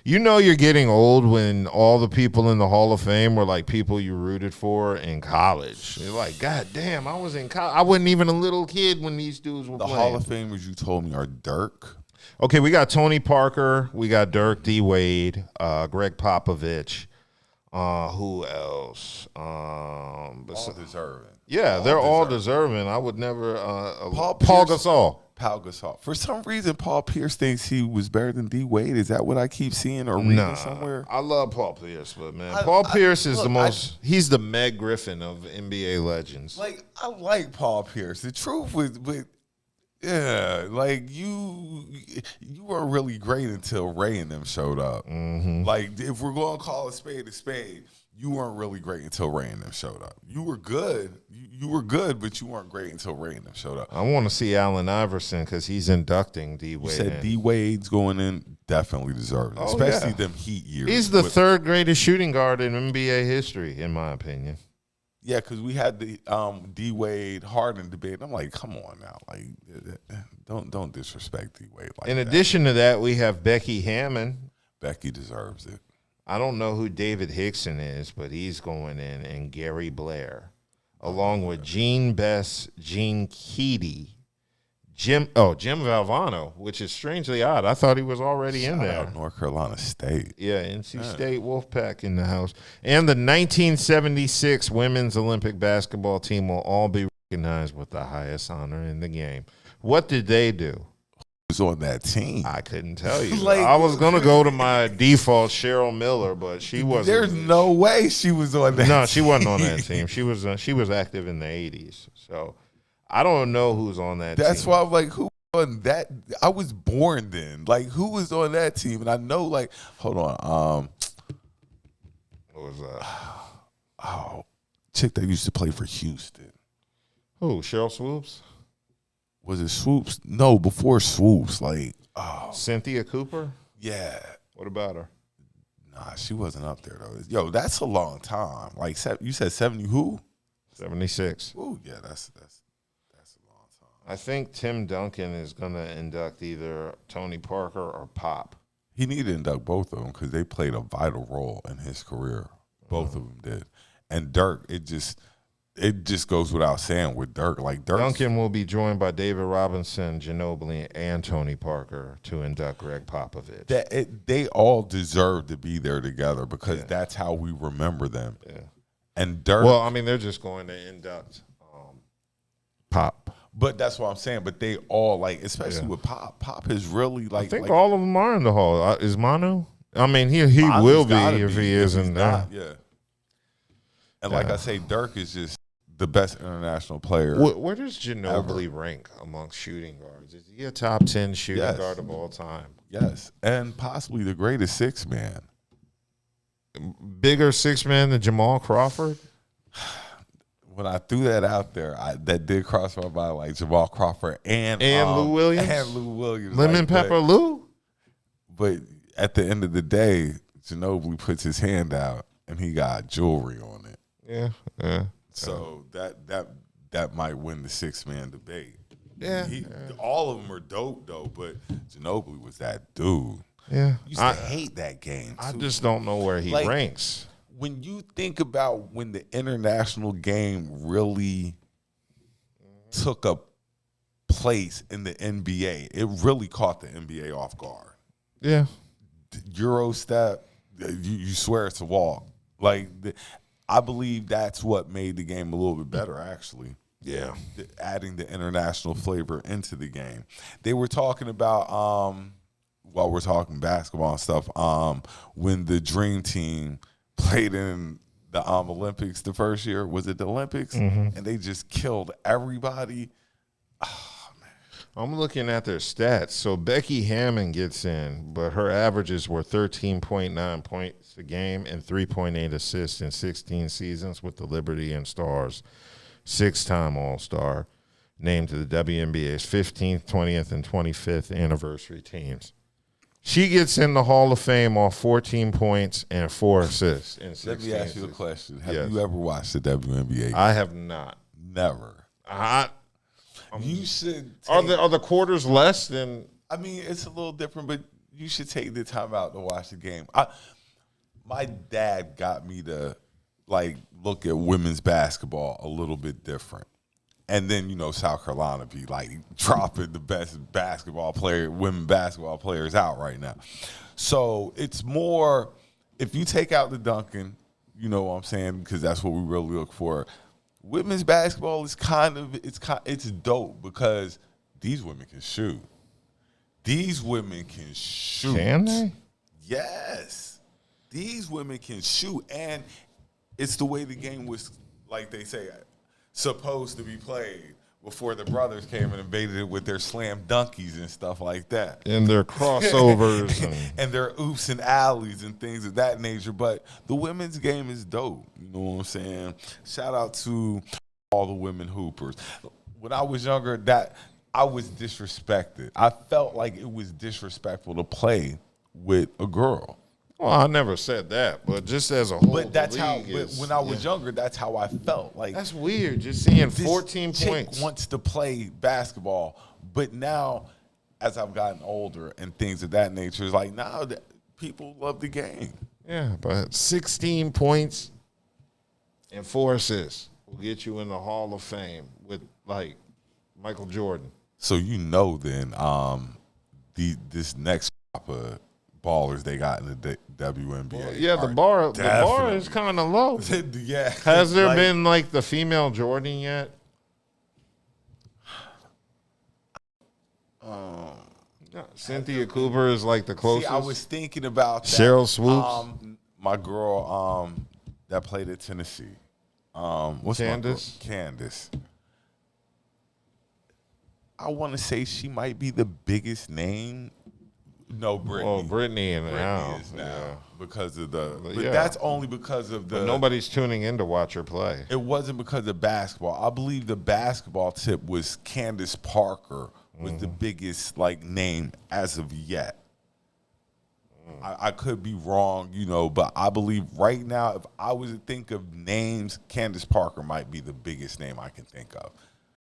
You know you're getting old when all the people in the Hall of Fame were like people you rooted for in college. You're like, God damn, I was in college. I wasn't even a little kid when these dudes were The playing. Hall of Famers you told me are Dirk. Okay, we got Tony Parker. We got Dirk, D. Wade, Greg Popovich. Who else? All deserving. Yeah, they're all deserving. I would never. Paul Gasol. Paul Gasol. For some reason, Paul Pierce thinks he was better than D. Wade. Is that what I keep seeing or reading somewhere? I love Paul Pierce, but man, Paul Pierce is the most. He's the Meg Griffin of NBA legends. Like, I like Paul Pierce. The truth with yeah, like you weren't really great until Ray and them showed up. Mm-hmm. Like, if we're going to call a spade, you weren't really great until Ray and them showed up. You were good. You were good, but you weren't great until Ray and them showed up. I want to see Allen Iverson because he's inducting D. Wade. You said D. Wade's going in, definitely deserves it, especially them Heat years. He's the third greatest shooting guard in NBA history, in my opinion. Yeah, because we had the D. Wade Harden debate. I'm like, come on now, like don't disrespect D. Wade. Like in that. addition to that, we have Becky Hammon. Becky deserves it. I don't know who David Hickson is, but he's going in, and Gary Blair, along with Gene Bess, Gene Keady, Jim Valvano, which is strangely odd. I thought he was already in there. Shout out North Carolina State. Yeah, NC State Wolfpack in the house. And the 1976 women's Olympic basketball team will all be recognized with the highest honor in the game. What did they do? Was on that team. I couldn't tell you. I was gonna go to my default Cheryl Miller, but she wasn't. There's no way she was on that. No, she wasn't on that team. She was active in the 80s. So I don't know who's on that team. That's why I'm like, who on that? I was born then. Like, who was on that team? And I know, like, hold on. What was that? Oh, chick that used to play for Houston. Who? Cheryl Swoops? Was it Swoops? No, before Swoops. Like, Cynthia Cooper? Yeah. What about her? Nah, she wasn't up there, though. Yo, that's a long time. Like, you said 70 who? 76. Ooh, yeah, that's a long time. I think Tim Duncan is going to induct either Tony Parker or Pop. He needed to induct both of them because they played a vital role in his career. Both of them did. And Dirk, it just goes without saying with Dirk. Like, Duncan will be joined by David Robinson, Ginobili, and Tony Parker to induct Greg Popovich. They all deserve to be there together because that's how we remember them. Yeah. And Dirk. Well, I mean, they're just going to induct Pop. But that's what I'm saying. But they all, like, especially with Pop. Pop is really, like. I think all of them are in the hall. Is Manu? I mean, he will be if he isn't there. Yeah. And like I say, Dirk is just the best international player. Where does Ginobili rank amongst shooting guards? Is he a top 10 shooting guard of all time? Yes, and possibly the greatest six man. Bigger six man than Jamal Crawford? When I threw that out there, that did cross my mind, like Jamal Crawford and Lou Williams? And Lou Williams. Lemon Pepper Lou? But at the end of the day, Ginobili puts his hand out, and he got jewelry on it. Yeah. So that might win the six-man debate. Yeah. All of them are dope, though, but Ginobili was that dude. Yeah. Used to hate that game, too. I just don't know where he ranks. When you think about when the international game really took a place in the NBA, it really caught the NBA off guard. Yeah. Euro step, you swear it's a walk. Like, I believe that's what made the game a little bit better, actually. Yeah. Adding the international flavor into the game. They were talking about, while we're talking basketball and stuff, when the Dream Team played in the Olympics the first year. Was it the Olympics? Mm-hmm. And they just killed everybody. Oh, man. I'm looking at their stats. So Becky Hammon gets in, but her averages were 13.9 points a game and 3.8 assists in 16 seasons with the Liberty and Stars. 6-time All-Star, named to the WNBA's 15th, 20th, and 25th anniversary teams. She gets in the Hall of Fame off 14 points and 4 assists in 16 Let me ask you a question. Have Yes. you ever watched the WNBA? I have not. Never. You should. Are the quarters less than? I mean, it's a little different, but you should take the time out to watch the game. My dad got me to like look at women's basketball a little bit different. And then, South Carolina be like dropping the best women basketball players out right now. So it's more, if you take out the dunking, you know what I'm saying, because that's what we really look for. Women's basketball is it's dope because these women can shoot. These women can shoot. Can they? Yes. These women can shoot. And it's the way the game was, like they say, supposed to be played before the brothers came and invaded it with their slam dunkies and stuff like that. And their crossovers. And their oops and alleys and things of that nature. But the women's game is dope. You know what I'm saying? Shout out to all the women hoopers. When I was younger, I was disrespected. I felt like it was disrespectful to play with a girl. Well, I never said that, but just as a whole, But that's how. When I was younger, that's how I felt. Like that's weird. Just seeing 14 points. Wants to play basketball, but now, as I've gotten older and things of that nature, it's like now that people love the game. Yeah, but 16 points and 4 assists will get you in the Hall of Fame with like Michael Jordan. So then, this next crop of ballers they got in the WNBA. Well, yeah, the bar is kind of low. Yeah. Has there been like the female Jordan yet? Cynthia Cooper is like the closest. See, I was thinking about that. Cheryl Swoops. My girl that played at Tennessee. What's Candace? Candace. I want to say she might be the biggest name. No, Brittany. Oh, Brittany is now because of but that's only because of the. But nobody's tuning in to watch her play. It wasn't because of basketball. I believe the basketball tip was Candace Parker was the biggest name as of yet. I could be wrong, but I believe right now, if I was to think of names, Candace Parker might be the biggest name I can think of.